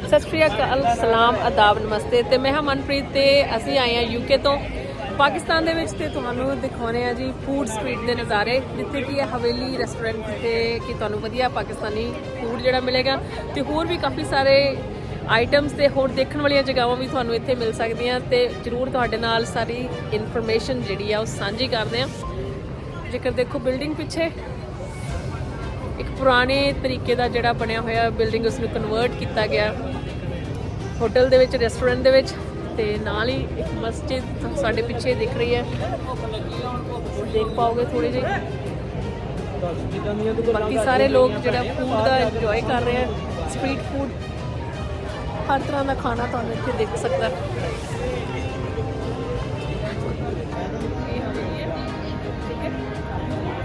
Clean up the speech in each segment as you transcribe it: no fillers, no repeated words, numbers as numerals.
सत श्री अकाल, सलाम, आदाब, नमस्ते। तो मैं हाँ मनप्रीत ते असी आए हैं यूके तो पाकिस्तान दे विच ते तुहानूं दिखाने आ जी फूड स्ट्रीट के नज़ारे, जिथे कि हवेली रेस्टोरेंट जिथे कि तुहानूं वधिया पाकिस्तानी फूड जिहड़ा मिलेगा तो होर भी काफ़ी सारे आइटम्स ते होर देखण वालियां जगहावां भी तुहानूं इत्थे मिल सकदियां। ते जरूर तुहाडे नाल सारी इनफॉर्मेशन जिहड़ी आ ओह सांझी करदे आ। जेकर देखो बिल्डिंग पिछे एक पुराने तरीके का जिहड़ा बनया होया बिल्डिंग उसनूं कन्वर्ट किया गया होटल दे विच, रेस्टोरेंट दे विच। ते नाल ही एक मस्जिद साडे पिछे दिख रही है, देख पाओगे थोड़ी जी। बाकी सारे लोग जिहड़ा फूड का इंजॉय कर रहे हैं, स्ट्रीट फूड हर तरह का खाना तुहानूं इत्थे दिख सकता है।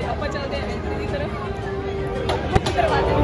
आपां चलदे हां इधर दी तरफ, करवा दे।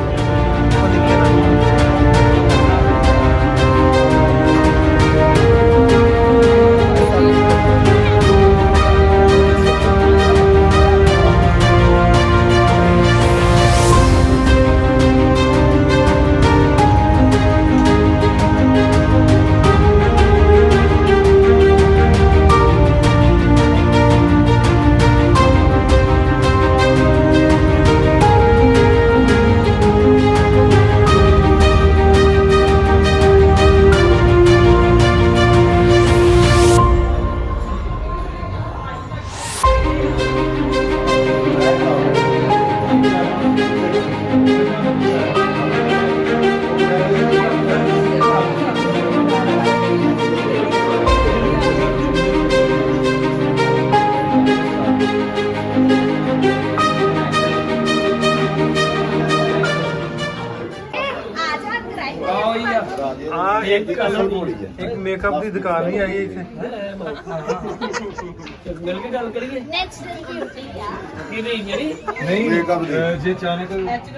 एक मेकअप की दुकान ही आई इतने मिल के गल करिए नहीं जे अचानक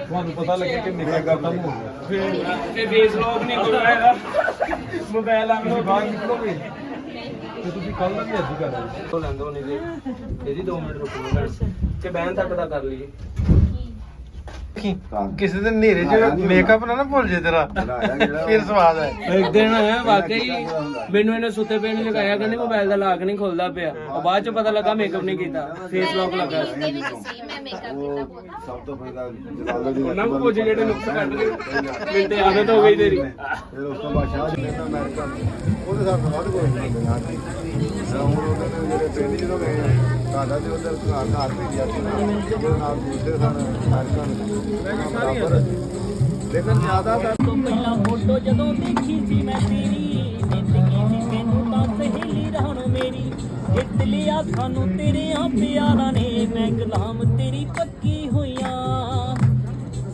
ਤੁਹਾਨੂੰ ਪਤਾ ਲੱਗੇ ਕਿ ਮੇਕਅਪ ਖਤਮ ਹੋ ਗਿਆ ਫਿਰ ਫੇਸ ਲੌਕ ਨਹੀਂ ਹੋਇਆ ਮੋਬਾਈਲ ਆ ਤੁਸੀਂ ਬਾਹਰ ਨਿਕਲੋਗੇ ਤੇ ਤੁਸੀਂ ਕੱਲ ਦਾ ਵੀ ਅੱਜ ਕਰ ਰਹੇ ਹੋ ਲੈਂਦੋ ਨਹੀਂ ਜੀ ਇਹਦੀ 2 ਮਿੰਟ ਰੁਕੋ ਕਿ ਬੈਨ ਤੱਕ ਦਾ ਕਰ ਲਈਏ ਕਿਸੇ ਦਿਨ ਹਨੇਰੇ 'ਚ ਮੇਕਅਪ ਨਾ ਭੁੱਲ ਜੇ ਤੇਰਾ ਫਿਰ ਸਵਾਦ ਹੈ। ਇੱਕ ਦਿਨ ਵਾਕਈ ਮੈਨੂੰ ਇਹਨੇ ਸੁੱਤੇ ਪਏ ਨੂੰ ਲਗਾਇਆ ਕਹਿੰਦੇ ਮੋਬਾਈਲ ਦਾ ਲਾਕ ਨਹੀਂ ਖੁੱਲਦਾ ਪਿਆ, ਉਹ ਬਾਅਦ ਚ ਪਤਾ ਲੱਗਾ ਮੇਕਅਪ ਨਹੀਂ ਕੀਤਾ, ਫੇਸ ਲੌਕ ਲੱਗਾ ਸੀ। ਸਭ ਤੋਂ ਪਹਿਲਾਂ ਉਹਨਾਂ ਨੂੰ ਪੁੱਛ ਜਿਹੜੇ ਨੁਕਸ ਕੱਢ ਕੇ ਮੈਨੂੰ ਤੇ ਆਦਤ ਹੋ ਗਈ ਤੇਰੀ। ਫਿਰ ਉਸ ਤੋਂ ਬਾਅਦ ਸ਼ਾਹ ਜੀ ਅਮਰੀਕਾ ਉਹਦੇ ਸਾਥ ਵੱਧ ਕੋਈ ਨਹੀਂ ਹੁਣ ਉਹਨਾਂ ਨੇ ਜਿਹੜੇ ਪਿੰਡ ਜਦੋਂ ਗਏ ਸਾਡਾ ਤੇ ਉਧਰ ਘਰ ਭੇਜਿਆ ਸੀ ਨਾ ਨਾਲ ਦੂਸਰੇ ਸਨ ਅਮਰੀਕਾ ਲੇਕਿਨ ਜ਼ਿਆਦਾ ਤੋਂ ਪਹਿਲਾਂ ਫੋਟੋ ਜਦੋਂ ਦੇਖੀ ਸੀ ਮੈਂ ਤੇਰੀ, ਜ਼ਿੰਦਗੀ ਦੀ ਮੈਨੂੰ ਤਾਂ ਸਹੇਲੀ ਰਹਿਣੋ ਮੇਰੀ। ਜਿੱਤ ਲਿਆ ਸਾਨੂੰ ਤੇਰਿਆਂ ਪਿਆਰਾਂ ਨੇ, ਮੈਂ ਗੁਲਾਮ ਤੇਰੀ ਪੱਕੀ ਹੋਈਆਂ।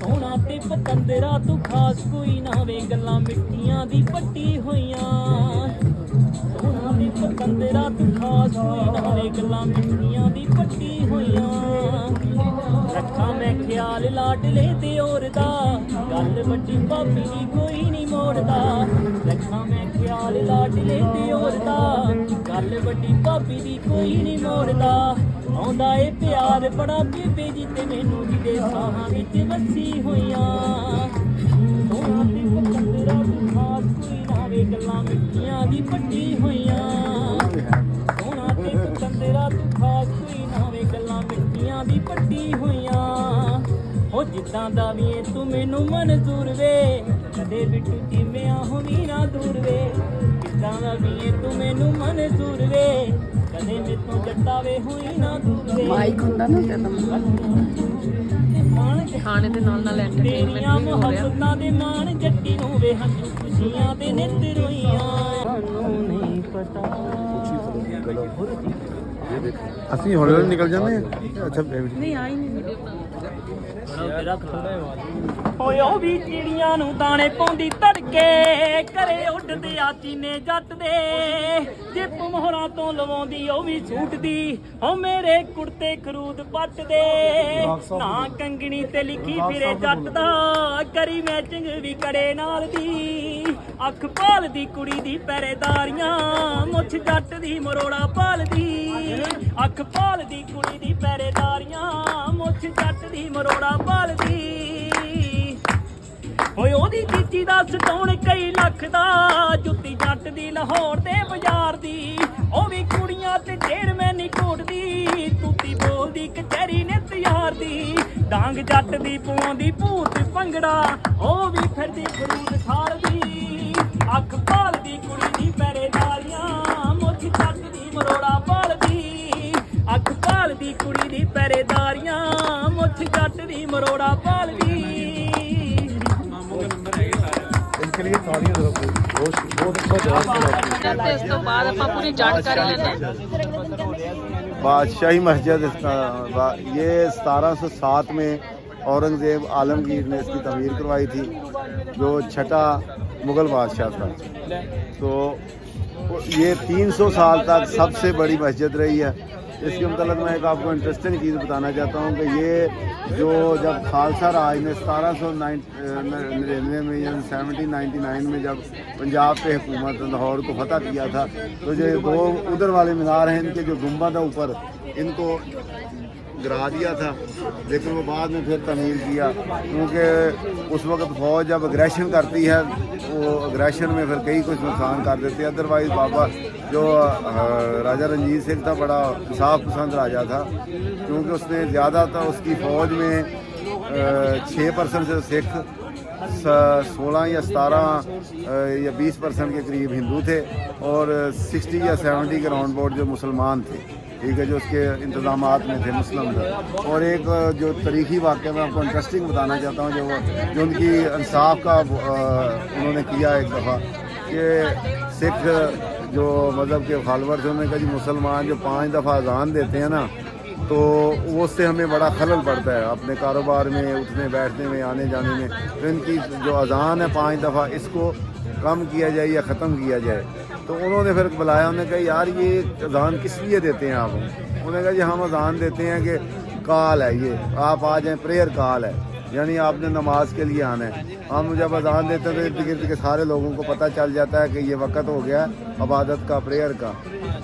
ਸੋਹਣਾ ਤੇ ਪਤੰਦਰਾ ਤੂੰ ਖਾਸ ਕੋਈ ਨਾ ਵੇ, ਗੱਲਾਂ ਮਿੱਠੀਆਂ ਦੀ ਪੱਟੀ ਹੋਈਆਂ। ਸੋਹਣਾ ਤੇ ਪਤੰਦਰਾ ਤੂੰ ਖਾਸ ਕੋਈ ਨਾ ਵੇ, ਗੱਲਾਂ ਮਿੱਠੀਆਂ ਦੀ ਪੱਟੀ ਹੋਈਆਂ। ਰੱਖਾਂ ਮੈਂ ਖਿਆਲ ਲਾਡਲੇ ਤੇ ਔਰ ਦਾ, ਗੱਲ ਵੱਡੀ ਭਾਬੀ ਦੀ ਕੋਈ ਨਹੀਂ ਮੋੜਦਾ। ਰੱਖਾਂ ਮੈਂ ਖਿਆਲ ਲਾਡਲੇ ਤੇ ਔਰ ਦਾ, ਗੱਲ ਵੱਡੀ ਭਾਬੀ ਦੀ ਕੋਈ ਨਹੀਂ ਮੋੜਦਾ। ਆਉਂਦਾ ਏ ਪਿਆਰ ਬੜਾ ਬੇਬੇ ਜੀ ਤੇ ਮੈਨੂੰ, ਜਿਹਦੇ ਸਾਹਾਂ ਵਿੱਚ ਵਸੀ ਹੋਈਆਂ। ਸੋਹਣਾ ਤੇ ਪਤੰਦਰਾ ਤੂੰ ਖਾਸ ਕੋਈ ਨਾ ਵੇ, ਗੱਲਾਂ ਮਿੱਠੀਆਂ ਦੀ ਪੱਟੀ ਹੋਈਆਂ। ਸੋਹਣਾ ਤੇ ਪਤੰਦਰਾ ਤੂੰ ਖਾਸ ਕੋਈ ਨਾ ਵੇ, ਗੱਲਾਂ ਮਿੱਠੀਆਂ ਦੀ ਪੱਟੀ ਹੋਈਆਂ। ਉਹ ਜਿੱਦਾਂ ਦਾ ਵੀ ਏ ਤੂੰ ਮੈਨੂੰ ਮਨਜ਼ੂਰ ਵੇ, ਕਦੇ ਵੀ ਟੁੱਟੀ ਮਿਆਂ ਹੋਵੀ ਨਾ ਦੂਰ ਵੇ। ਜਿੱਦਾਂ ਦਾ ਵੀ ਏ ਤੂੰ ਮੈਨੂੰ ਮਨਜ਼ੂਰ ਵੇ, ਕਦੇ ਮੇਤੋਂ ਜੱਟਾ ਵੇ ਹੋਈ ਨਾ ਦੂਰ ਵੇ। ਮਾਈਕ ਹੁੰਦਾ ਨਾ ਤੇ ਖਾਣੇ ਦੇ ਨਾਲ ਨਾਲ ਤੇਰੀਆਂ ਐਂਟਰਟੇਨਮੈਂਟ ਵੀ ਹੋ ਰਿਹਾ। ਮੁਹੱਬਤਾਂ ਦੇ ਮਾਣ ਜੱਟੀ ਨੂੰ ਵੇ, ਹੰਝੂ ਖੁਸ਼ੀਆਂ ਦੇ ਨਿੱਤ ਰੋਈਆਂ। ਸਾਨੂੰ ਨਹੀਂ ਪਤਾ ਅਸੀਂ ਹੌਲੀ ਹੌਲੀ ਨਿਕਲ ਜਾਂਦੇ ਹਾਂ। ਅੱਛਾ ਨਹੀਂ ਆਈ ਨਹੀਂ ਵੀਡੀਓ ਓਏ ਉਹ ਵੀ ਚਿੜੀਆਂ ਨੂੰ ਦਾਣੇ ਪਾਉਂਦੀ ਤੜਕੇ, ਘਰੇ ਉੱਡਦੇ ਆ ਚੀਨੇ ਜੱਟ ਦੇ। ਜਿੱਪ ਮੋਹਰਾਂ ਤੋਂ ਲਵਾਉਂਦੀ ਉਹ ਵੀ ਸੂਟ ਦੀ, ਓ ਮੇਰੇ ਕੁੜਤੇ ਖਰੂਦ ਪੱਟ ਦੇ। ਨਾ ਕੰਗਣੀ ਤੇ ਲਿਖੀ ਫਿਰੇ ਜੱਟ ਦਾ, ਕਰੀ ਮੈਚਿੰਗ ਵੀ ਕੜੇ ਨਾਲ ਦੀ। ਅੱਖ ਭਾਲਦੀ ਕੁੜੀ ਦੀ ਪਹਿਰੇਦਾਰੀਆਂ, ਮੁੱਛ ਜੱਟ ਦੀ ਮਰੋੜਾ ਭਾਲਦੀ। ਅੱਖ ਭਾਲਦੀ ਕੁੜੀ ਦੀ ਪਹਿਰੇਦਾਰੀਆਂ, ਮੁੱਛ ਜੱਟ ਦੀ ਮਰੋੜਾ ਭਾਲਦੀ। ਓਏ ਉਹਦੀ ਚੀਚੀ ਦਾ ਸਟਾਉਣ ਕਈ ਲੱਖ ਦਾ ਜੁੱਤੀ ਜੱਟ ਦੀ ਲਾਹੌਰ ਦੇ ਬਾਜ਼ਾਰ ਦੀ ਉਹ ਵੀ ਕੁੜੀਆਂ ਤੇ ਚੇਅਰਮੈਨ ਕੋਟਦੀ ਤੂਤੀ ਬੋਲਦੀ ਕਚਹਿਰੀ ਨੇ ਤਿਆਰ ਦੀ ਡਾਂਗ ਜੱਟ ਦੀ ਪਵਾਉਂਦੀ ਭੂਤ ਭੰਗੜਾ ਉਹ ਵੀ ਫਿਰਦੀ ਫਰੂਦ ਖਾਲਦੀ ਅੱਖ ਭਾਲਦੀ ਕੁੜੀ ਦੀ ਪਹਿਰੇਦਾਰੀਆਂ ਮੁੱਛ ਜੱਟ ਦੀ ਮਰੋੜਾ ਭਾਲਦੀ ਅੱਖ ਭਾਲਦੀ ਕੁੜੀ ਦੀ ਪਹਿਰੇਦਾਰੀਆਂ ਮੁੱਛ ਜੱਟ ਦੀ ਮਰੋੜਾ ਭਾਲਦੀ इनके लिए तालियां दो बहुत अच्छा जवाब ਤੇ ਇਸ ਤੋਂ ਬਾਅਦ ਆਪਾਂ ਪੂਰੀ ਜਾਣਕਾਰੀ ਲੈਂਦੇ ਹਾਂ। बादशाही मस्जिद ये 1707 में औरंगजेब आलमगीर ने इसकी तमीर करवाई थी, जो छठा मुग़ल बादशाह था। तो ये 300 साल तक सबसे बड़ी मस्जिद रही है। इसके मतलब मैं एक आपको इंटरेस्टिंग चीज़ बताना चाहता हूँ कि ये जो जब खालसा राज ने 1799 में या 1799 में जब पंजाब पे हुकूमत लाहौर को फतह किया था, तो जो दो उधर वाले मीनार हैं इनके जो गुंबद है ऊपर, इनको गिरा दिया था, लेकिन वो बाद में फिर तमीर किया, क्योंकि उस वक्त फ़ौज जब अग्रेशन करती है वो अग्रेशन में फिर कई कुछ नुकसान कर देते हैं। अदरवाइज़ बाबा जो राजा रंजीत सिंह था बड़ा इंसाफ पसंद राजा था, क्योंकि उसने ज़्यादातर उसकी फ़ौज में 6% से सिख, 16 या 17 या 20% के करीब हिंदू थे, और 60 या 70 के राउंड अबाउट जो मुसलमान थे, ठीक है, जो उसके इंतज़ामात में थे मुस्लिम थे। और एक जो तारीख़ी वाक़या मैं आपको इंटरेस्टिंग बताना चाहता हूँ, जो उनकी इंसाफ का उन्होंने किया एक दफ़ा कि सिख जो मज़हब के फालोवर थे, उन्होंने कहा जी मुसलमान जो 5 दफ़ा अज़ान देते हैं ना, तो वो उससे हमें बड़ा खलल पड़ता है अपने कारोबार में, उठने बैठने में, आने जाने में। तो इनकी जो अज़ान है 5 दफ़ा, इसको कम किया जाए या ख़त्म किया जाए। तो उन्होंने फिर बुलाया, उन्होंने कहा यार ये अज़ान किस लिए देते हैं आप? उन्होंने कहा जी हम अज़ान देते हैं कि कॉल है, ये आप आ जाएँ, प्रेयर कॉल है, यानी आपने नमाज के लिए आना है। हम जब अज़ान देते हैं तो इर्द गिर्द के सारे लोगों को पता चल जाता है कि ये वक्त हो गया इबादत का, प्रेयर का,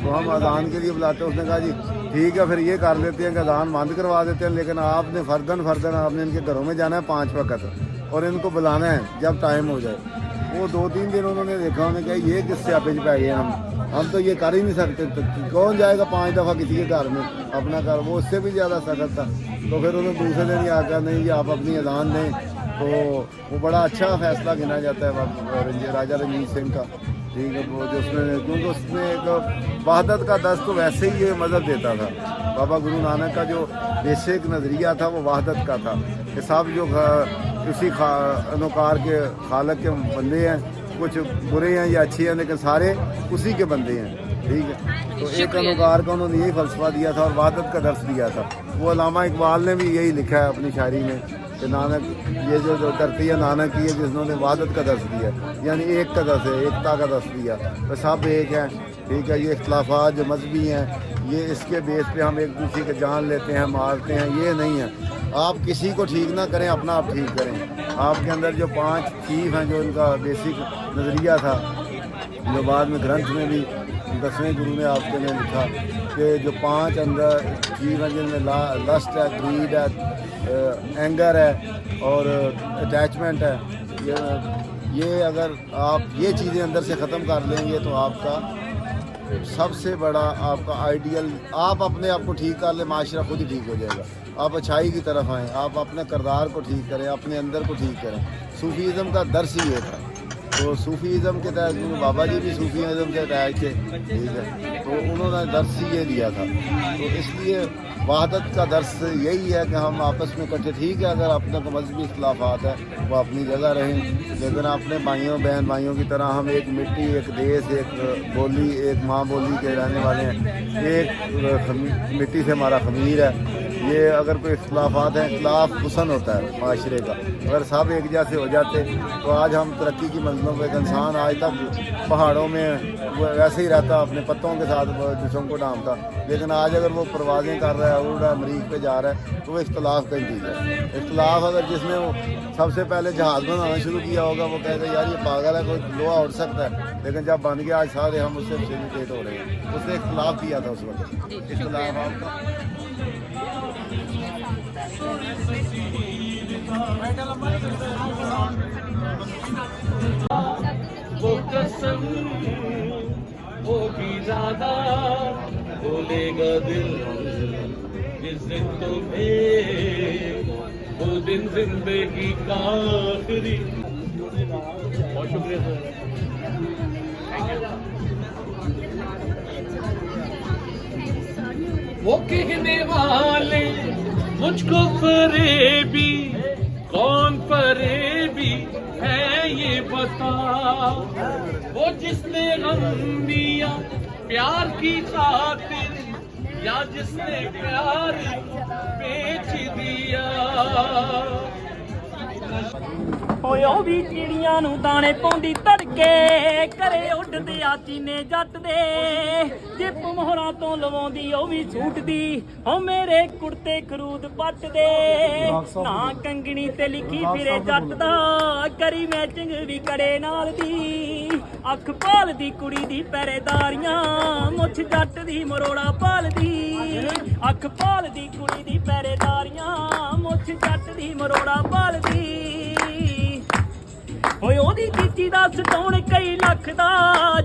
तो हम अज़ान के लिए बुलाते हैं। उसने कहा जी ठीक है, फिर ये कर देते हैं कि अज़ान बंद करवा देते हैं, लेकिन आपने फ़र्दन आपने इनके घरों में जाना है 5 वक्त, और इनको बुलाना है जब टाइम हो जाए। वो 2-3 दिन उन्होंने देखा, उन्होंने कहा ये किससे आप पै गए, हम तो ये कर ही नहीं सकते, तो कौन जाएगा 5 दफ़ा किसी के घर में अपना घर, वो उससे भी ज़्यादा सख्त था। तो फिर उन्होंने दूसरे दिन ही आकर नहीं, आप अपनी अज़ान दें, तो वो बड़ा अच्छा फ़ैसला गिना जाता है राजा रंजीत सिंह का, ठीक है, वो जो उसने, क्योंकि उसने एक वहदत का दर्स तो वैसे ही ये मज़हब देता था। बाबा गुरु नानक का जो बेसिक नज़रिया था वो वहदत का था कि सब जो उसी अनुकार के खालक के बंदे हैं, कुछ बुरे हैं या अच्छे हैं, लेकिन सारे उसी के बंदे हैं, ठीक है। तो एक अनुकार का उन्होंने यही फ़लसफ़ा दिया था और वहदत का दर्स दिया था। वो अल्लामा इकबाल ने भी यही लिखा है अपनी शायरी में कि नानक, ये जो धरती है नानक की है, जिन्होंने वहदत का दर्स दिया, यानी एक का दर्स है, एकता का दर्स दिया, तो सब एक हैं, ठीक है। ये इख्तलाफात जो मजहबी हैं, ये इसके बेस पे हम एक दूसरे के जान लेते हैं, मारते हैं, ये नहीं है। आप किसी को ठीक ना करें, अपना आप ठीक करें। आपके अंदर जो 5 चीफ हैं, जो इनका बेसिक नज़रिया था, जो बाद में ग्रंथ में भी 10वें गुरु ने आपके में लिखा कि जो 5 अंदर चीफ हैं, जिनमें लस्ट है, ग्रीड है, एंगर है और अटैचमेंट है, ये अगर आप ये चीज़ें अंदर से ख़त्म कर लेंगे तो आपका सबसे बड़ा आपका आइडियल, आप अपने आप को ठीक कर ले, माशरा खुद ही ठीक हो जाएगा। आप अच्छाई की तरफ आएँ, आप अपने किरदार को ठीक करें, अपने अंदर को ठीक करें। सूफीज़म का दर्स ही ये था। तो सूफीज़म के तहत बाबा जी भी सूफीज़म से अटैच थे, ठीक है, तो उन्होंने दर्स ही ये दिया था। तो इसलिए वहदत का दर्स यही है कि हम आपस में इकट्ठे, ठीक है, अगर अपने को मजहबी इख्तलाफात है वो अपनी जगह रहें, लेकिन अपने भाइयों बहन भाइयों की तरह हम एक मिट्टी, एक देश, एक बोली, एक माँ बोली के रहने वाले हैं। एक मिट्टी से हमारा ख़मीर है। ये अगर कोई इख्तलाफात हैं, इख्तलाफ हुसन होता है माशरे का। अगर सब एक जैसे हो जाते तो आज हम तरक्की की मंजिलों पर, एक इंसान आज तक पहाड़ों में वो वैसे ही रहता, अपने पत्तों के साथ दूसरों को डांटता, लेकिन आज अगर वो परवाज़ें कर रहा है, उड़ रहा है, मरीख पे जा रहा है, तो वो इख्तलाफ का चीज़ है। इख्तलाफ अगर जिसने वो सबसे पहले जहाज़ बनाना शुरू किया होगा, वो कहेगा यार ये पागल है, कोई लोहा उड़ सकता है, लेकिन जब बन गया आज सारे हम उससे फेसिलिटेट हो रहे हैं। उसने इख्तलाफ किया था उस वक्त, इख्तलाफ आपका वो कसम होगी ज्यादा बोलेगा दिल जिस दिन तुम्हें वो दिन जिंदगी का आखिरी। बहुत शुक्रिया सर। वो कहने वाले मुझको फरेबी, कौन फरेबी है ये बता। वो जिसने गम दिया प्यार की खातिर, या जिसने प्यार बेच दिया। ਓਏ ਉਹ ਵੀ ਚਿੜੀਆਂ ਨੂੰ ਦਾਣੇ ਪਾਉਂਦੀ ਤੜਕੇ, ਘਰੇ ਉੱਡਦੇ ਆ ਚੀਨੇ ਜੱਟ ਦੇ। ਜਿਪ ਮੋਹਰਾਂ ਤੋਂ ਲਵਾਉਂਦੀ ਉਹ ਵੀ ਸੂਟ ਦੀ, ਓ ਮੇਰੇ ਕੁੜਤੇ ਖਰੂਦ ਪੱਟ ਦੇ। ਨਾ ਕੰਗਣੀ ਤੇ ਲਿਖੀ ਫਿਰੇ ਜੱਟ ਦਾ, ਕਰੀ ਮੈਚਿੰਗ ਵੀ ਕੜੇ ਨਾਲ ਦੀ। ਅੱਖ ਭਾਲਦੀ ਕੁੜੀ ਦੀ ਪਹਿਰੇਦਾਰੀਆਂ, ਮੁੱਛ ਜੱਟ ਦੀ ਮਰੋੜਾ ਭਾਲਦੀ। ਅੱਖ ਭਾਲਦੀ ਕੁੜੀ ਦੀ ਪਹਿਰੇਦਾਰੀਆਂ, ਮੁੱਛ ਜੱਟ ਦੀ ਮਰੋੜਾ ਭਾਲਦੀ। ਓਏ ਉਹਦੀ ਚੀਚੀ ਦਾ ਸਟਾਉਣ ਕਈ ਲੱਖ ਦਾ,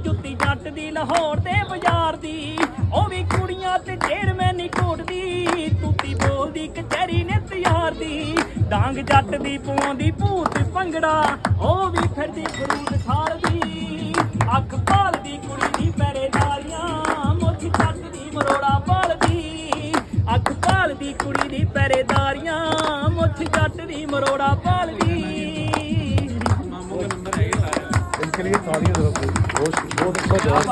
ਜੁੱਤੀ ਜੱਟ ਦੀ ਲਾਹੌਰ ਦੇ ਬਾਜ਼ਾਰ ਦੀ। ਉਹ ਵੀ ਕੁੜੀਆਂ ਤੇ ਚੇਅਰਮੈਨੀ ਘੋਟਦੀ, ਤੂਤੀ ਬੋਲਦੀ ਕਚਹਿਰੀ ਨੇ ਤਿਆਰ ਦੀ। ਡਾਂਗ ਜੱਟ ਦੀ ਪਵਾਉਂਦੀ ਭੂਤ ਭੰਗੜਾ, ਉਹ ਵੀ ਫਿਰਦੀ ਫਰੂਦ ਖਾਲਦੀ। ਅੱਖ ਭਾਲਦੀ ਕੁੜੀ ਦੀ ਪਹਿਰੇਦਾਰੀਆਂ, ਮੁੱਛ ਜੱਟ ਦੀ ਮਰੋੜਾ ਭਾਲਦੀ। ਅੱਖ ਭਾਲਦੀ ਕੁੜੀ ਦੀ ਪਹਿਰੇਦਾਰੀਆਂ, ਮੁੱਛ ਜੱਟ ਦੀ ਮਰੋੜਾ ਭਾਲਦੀ। इनके लिए तालियां दो बहुत बहुत बहुत